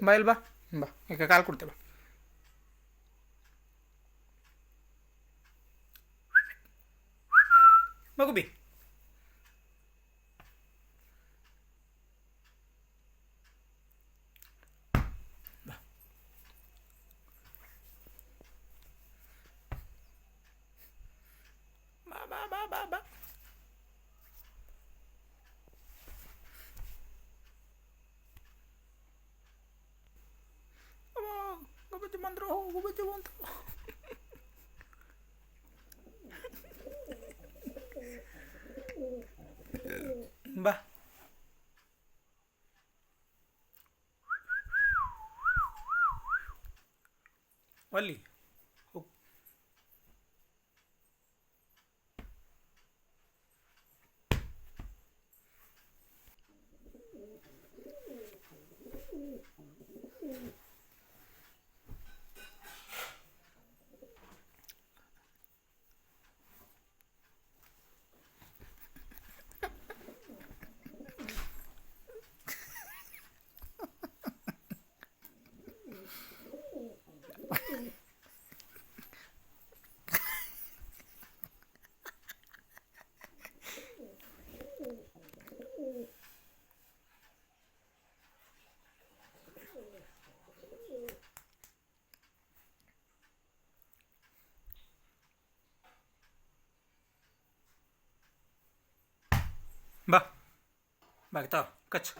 ಬಾ ಇಲ್ಲಿ ಬಾ. ಬಾ ಈಗ ಕಾಲು ಕೊಡ್ತೇವೆ. ಮಗು ಬಿ. ಬಾ ಬಾ ಬಾ ಬಾ ಬಾ. ಗುಬ್ಬಚ್ಚಿ ಬಂದರು, ಗುಬ್ಬಚ್ಚಿ ಬಂತು. ಬಾ. ಒಲ್ಲಿ ಹೋಗ್. ಬಾ. ಬಾಗ್ತಾವ ಕಚ್.